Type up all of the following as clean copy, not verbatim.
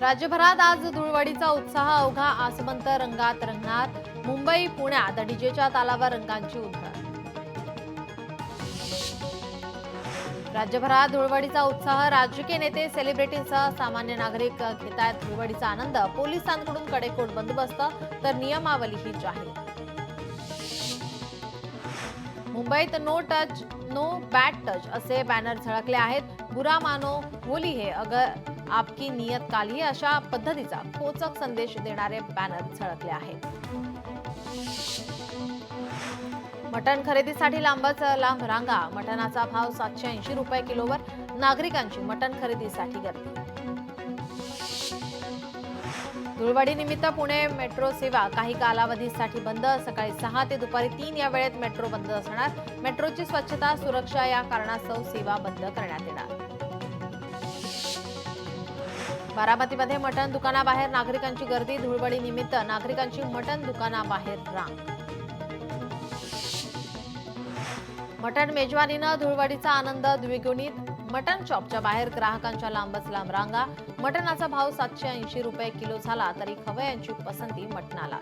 राज्यभरात आज धुळवडीचा उत्साह अवघा आसमंत रंगात रंगणार. मुंबई पुण्यात डीजेच्या तालावर रंगांची उधळण. राज्यभरात धुळवडीचा उत्साह. राजकीय नेते सेलिब्रिटींसह सामान्य नागरिक घेतायत धुळवडीचा आनंद. पोलिसांकडून कडेकोट बंदोबस्त तर नियमावलीही जाहीर. मुंबईत no touch no bad touch असे बॅनर झळकले आहेत. बुरा मानो होली है अगर आपकी नियत काली अशा पद्धतीचा खोचक संदेश देणारे बॅनर झळकले आहेत. मटण खरेदीसाठी लांबच लांब रांगा. मटणाचा भाव 780 रुपये किलोवर. नागरिकांची मटण खरेदीसाठी गर्दी. धुळवडी निमित्त पुणे मेट्रो सेवा काही कालावधीसाठी बंद. सकाळी 6 ते दुपारी 3 या वेळेत मेट्रो बंद असणार. मेट्रोची स्वच्छता सुरक्षा या कारणास्तव सेवा बंद करण्यात येणार. बारामतीमध्ये मटण दुकानाबाहेर नागरिकांची गर्दी. धुळवडी निमित्त नागरिकांची मटण दुकानाबाहेर रांग. मटण मेजवानीनं धुळवडीचा आनंद द्विगुणित. मटण शॉपच्या बाहेर ग्राहकांच्या लांबच लांब रांगा. मटणाचा भाव 780 रुपये किलो झाला तरी खवय्यांची पसंती मटणाला.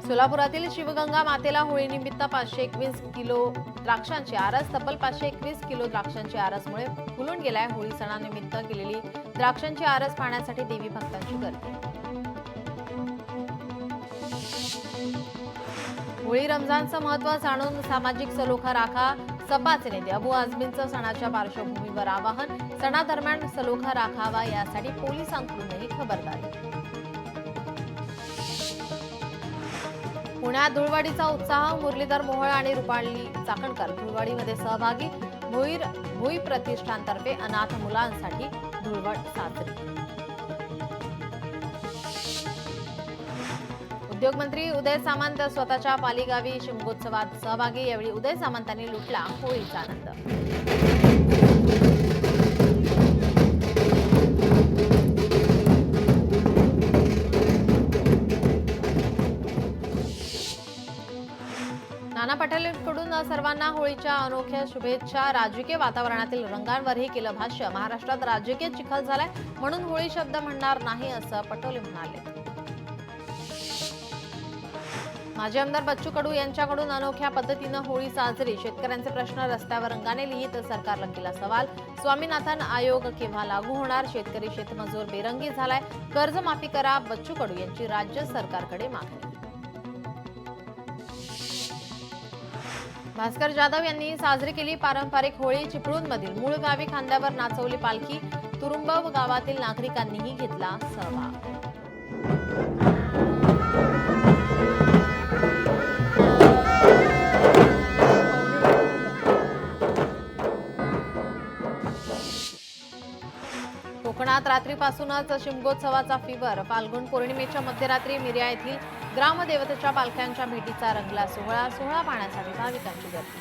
सोलापुरातील शिवगंगा मातेला होळीनिमित्त 521 किलो द्राक्षांची आरस. तब्बल 521 किलो द्राक्षांची आरसमुळे फुलून गेलाय. होळी सणानिमित्त केलेली द्राक्षांची आरस पाहण्यासाठी देवी भक्तांची गर्दी. होळी रमजानचं महत्त्व जाणून सामाजिक सलोखा राखा. सपाचे नेते अबू आझमींचं सणाच्या पार्श्वभूमीवर आवाहन. सणादरम्यान सलोखा राखावा यासाठी पोलिसांकडूनही खबरदारी. पुण्यात धुळवडीचा उत्साह. मुरलीधर मोहोळ आणि रुपाली चाकणकर धुळवडीमध्ये सहभागी. भोई प्रतिष्ठानतर्फे अनाथ मुलांसाठी धुळवड साजरी. उद्योगमंत्री उदय सामंत स्वतःच्या पालीगावी शिमगोत्सवात सहभागी. यावेळी उदय सामंतांनी लुटला होळीचा आनंद. नाना पटोलेंकडून सर्वांना होळीच्या अनोख्या शुभेच्छा. राजकीय वातावरणातील रंगांवरही केलं भाष्य. महाराष्ट्रात राजकीय चिखल झालाय म्हणून होळी शब्द म्हणणार नाही असं पटोले म्हणाले. माजी आमदार बच्चू कडू यांच्याकडून अनोख्या पद्धतीनं होळी साजरी. शेतकऱ्यांचे प्रश्न रस्त्यावर रंगाने लिहित सरकारला केला सवाल. स्वामीनाथन आयोग केव्हा लागू होणार? शेतकरी शेतमजूर बेरंगी झालाय. कर्जमाफी करा. बच्चू कडू यांची राज्य सरकारकडे मागणी. भास्कर जाधव यांनी साजरी केली पारंपरिक होळी. चिपळूणमधील मूळ गावी खांद्यावर नाचवली पालखी. तुरुंब गावातील नागरिकांनीही घेतला सहभाग. कोकणात रात्रीपासूनच शिमगोत्सवाचा फिवर. फाल्गुन पौर्णिमेच्या मध्यरात्री मिर्या येथील ग्रामदेवतेच्या पालख्यांच्या भेटीचा रंगला सोहळा. सोहळा पाहण्यासाठी भाविकांची गर्दी.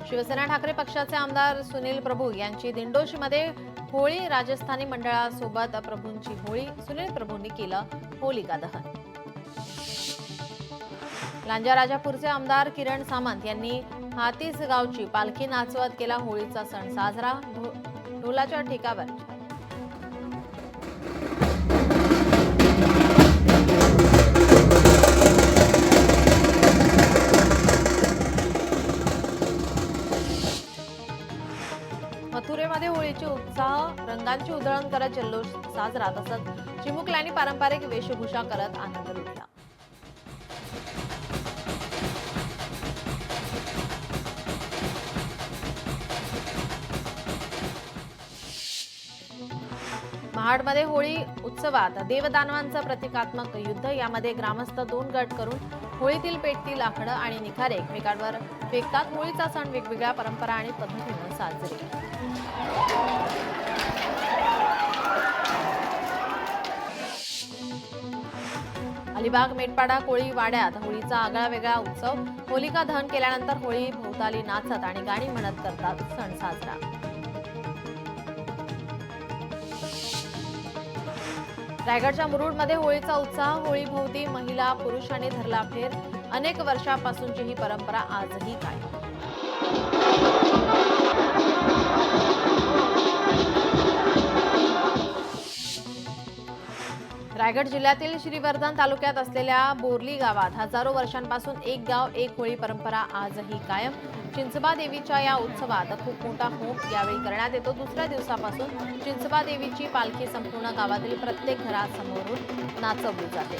शिवसेना ठाकरे पक्षाचे आमदार सुनील प्रभू यांची दिंडोशीमध्ये होळी. राजस्थानी मंडळासोबत प्रभूंची होळी. सुनील प्रभूंनी केलं होलिका दहन. लांजा राजापूरचे आमदार किरण सामंत यांनी हातीस गावची पालखी नाचवत केला होळीचा सण साजरा. ढोलाच्या ठेक्यावर मथुरेमध्ये होळीची उत्साह. रंगांची उधळण करत जल्लोष साजरा. तसंच चिमुकल्यांनी पारंपरिक वेशभूषा करत आनंद लुटला. महाडमध्ये होळी उत्सवात देवदानवांचं प्रतिकात्मक युद्ध. यामध्ये ग्रामस्थ 2 गट करून होळीतील पेटती लाकडं आणि निखारे एकमेकांवर फेकतात. होळीचा सण वेगवेगळ्या परंपरा आणि पद्धतीनं साजरी. अलिबाग मेटपाडा कोळी वाड्यात होळीचा आगळा वेगळा उत्सव. होलिका दहन केल्यानंतर होळी भोवताली नाचत आणि गाणी म्हणत करतात सण साजरा. रायगडच्या मुरुडमध्ये होळीचा उत्साह, होळीभोवती महिला पुरुषांनी धरला फेर. अनेक वर्षापासूनची ही परंपरा आजही कायम. रायगड जिल्ह्यातील श्रीवर्धन तालुक्यात असलेल्या बोर्ली गावात हजारो वर्षांपासून एक गाव एक होळी परंपरा आजही कायम. चिंचबा देवीच्या या उत्सवात खूप मोठा होम यावेळी करण्यात येतो. दुसऱ्या दिवसापासून चिंचबा देवीची पालखी संपूर्ण गावातील प्रत्येक घरासमोरून नाचवली जाते.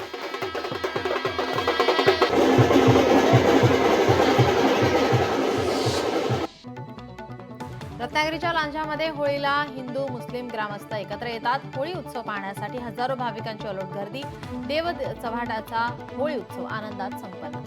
रत्नागिरीच्या लांजामध्ये होळीला हिंदू मुस्लिम ग्रामस्थ एकत्र येतात. होळी उत्सव पाहण्यासाठी हजारो भाविकांची अलोट गर्दी. देव चव्हाटाचा होळी उत्सव आनंदात संपन्न.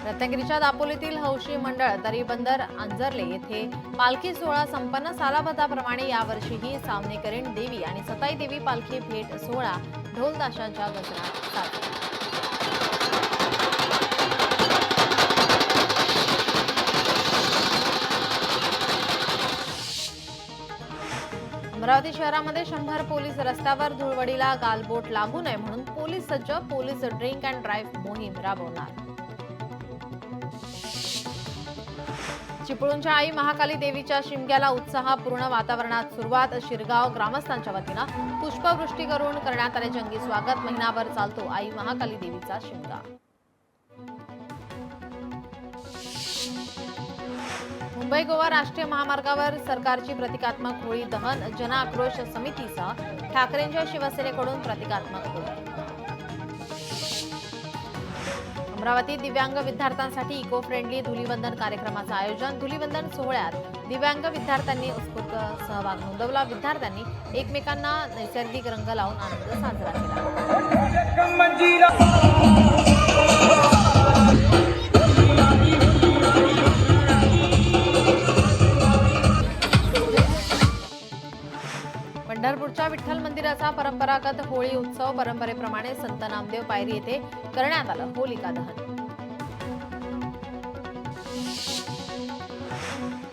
रत्नागिरीच्या दापोलीतील हौशी मंडळ तरीबंदर आंजर्ले येथे पालखी सोहळा संपन्न. सालाबताप्रमाणे यावर्षीही सावनेकरीण देवी आणि सताई देवी पालखी भेट सोहळा ढोल ताशांच्या गजरात साजरा. अमरावती शहरामध्ये 100 पोलीस रस्त्यावर धुळवडीला गालबोट लागू नये म्हणून पोलीस सज्ज. पोलीस ड्रिंक अँड ड्राईव्ह मोहीम राबवणार. चिपळूणच्या आई महाकाली देवीच्या शिमग्याला उत्साहपूर्ण वातावरणात सुरुवात. शिरगाव ग्रामस्थांच्या वतीनं पुष्पवृष्टी करून करण्यात आले जंगी स्वागत. महिनाभर चालतो आई महाकाली देवीचा शिमगा. मुंबई गोवा राष्ट्रीय महामार्गावर सरकारची प्रतिकात्मक होळी दहन. जनआक्रोश समितीसह ठाकरेंच्या शिवसेनेकडून प्रतिकात्मक होळी. अमरावतीत दिव्यांग विद्यार्थ्यांसाठी इको फ्रेंडली धुलीवंदन कार्यक्रमाचं आयोजन. धुलीवंदन सोहळ्यात दिव्यांग विद्यार्थ्यांनी उत्स्फूर्त सहभाग नोंदवला. विद्यार्थ्यांनी एकमेकांना नैसर्गिक रंग लावून आनंद साजरा केला. पंढरपूरच्या विठ्ठल मंदिराचा परंपरागत होळी उत्सव. परंपरेप्रमाणे संत नामदेव पायरी येथे करण्यात आलं होलिका दहन.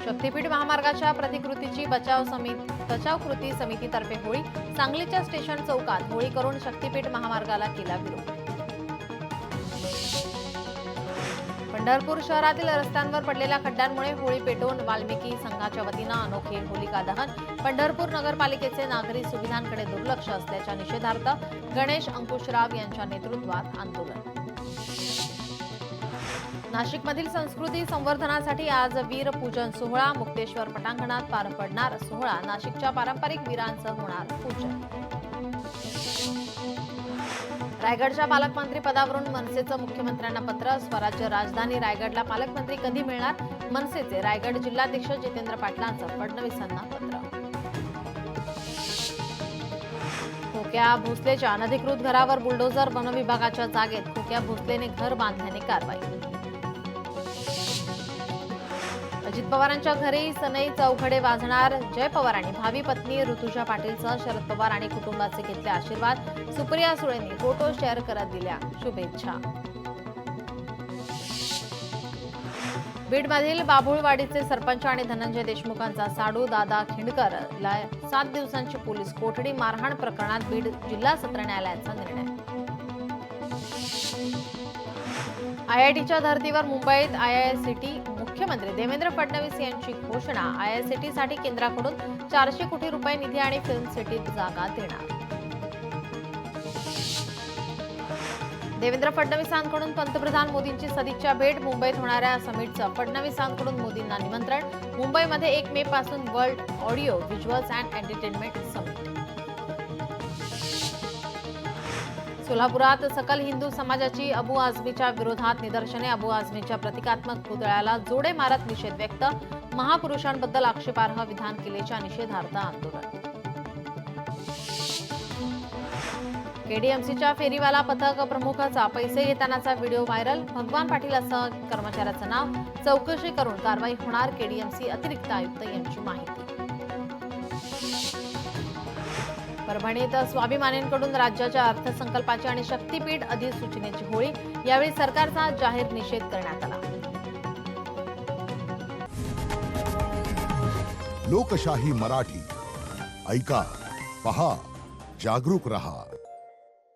शक्तीपीठ महामार्गाच्या प्रतिकृतीची बचाव कृती समितीतर्फे होळी. सांगलीच्या स्टेशन चौकात होळी करून शक्तीपीठ महामार्गाला केला विरोध. पंढरपूर शहरातील रस्त्यांवर पडलेल्या खड्ड्यांमुळे होळी पेटवून वाल्मिकी संघाच्या वतीनं अनोखे होलिका दहन. पंढरपूर नगरपालिकेचे नागरी सुविधांकडे दुर्लक्ष असल्याच्या निषेधार्थ गणेश अंकुशराव यांच्या नेतृत्वात आंदोलन. नाशिकमधील संस्कृती संवर्धनासाठी आज वीर पूजन सोहळा. मुक्तेश्वर पटांगणात पार पडणार सोहळा. नाशिकच्या पारंपरिक वीरांचं होणार पूजन. रायगडच्या पालकमंत्री पदावरून मनसेचं मुख्यमंत्र्यांना पत्र. स्वराज्य राजधानी रायगडला पालकमंत्री कधी मिळणार? मनसेचे रायगड जिल्हाध्यक्ष जितेंद्र पाटलांचं फडणवीसांना पत्र. खोक्या भोसलेच्या अनधिकृत घरावर बुलडोझर. वनविभागाच्या जागेत खोक्या भोसलेने घर बांधल्याने कारवाई. अजित पवारांच्या घरी सनई चौघडे वाजणार. जय पवारांनी भावी पत्नी ऋतुजा पाटीलसह शरद पवार आणि कुटुंबाचे घेतले आशीर्वाद. सुप्रिया सुळेंनी फोटो शेअर करत दिल्या शुभेच्छा. बीडमधील बाभुळवाडीचे सरपंच आणि धनंजय देशमुखांचा साडू दादा खिंडकरला 7 दिवसांची पोलीस कोठडी. मारहाण प्रकरणात बीड जिल्हा सत्र न्यायालयाचा निर्णय. आयआयटीच्या धर्तीवर मुंबईत आयआयसीटी. मुख्यमंत्री देवेंद्र फडणवीस यांची घोषणा. आयआयसीटीसाठी केंद्राकडून 400 कोटी रुपये निधी आणि फिल्म सिटीत जागा देणार. देवेंद्र फडणवीसांकडून पंतप्रधान मोदींची सदिच्छा भेट. मुंबईत होणाऱ्या समिटचं फडणवीसांकडून मोदींना निमंत्रण. मुंबईमध्ये 1 मे पासून world audio visuals and entertainment summit. सोलापुरात सकल हिंदू समाजाची अबू आझमीच्या विरोधात निदर्शने. अबू आझमीच्या प्रतिकात्मक पुतळ्याला जोडे मारत निषेध व्यक्त. महापुरुषांबद्दल आक्षेपार्ह विधान केल्याच्या निषेधार्थ आंदोलन. केडीएमसीच्या फेरीवाला पथक प्रमुखाचा पैसे घेतानाचा व्हिडिओ व्हायरल. भगवान पाटील असं कर्मचाऱ्याचं नाव. चौकशी करून कारवाई होणार. केडीएमसी अतिरिक्त आयुक्त यांची माहिती. परभणीत स्वाभिमानींकडून राज्याच्या अर्थसंकल्पाची आणि शक्तीपीठ अधिसूचनेची होळी. यावेळी सरकारचा जाहीर निषेध करण्यात आला. लोकशाही मराठी ऐका, पहा, जागरूक रहा.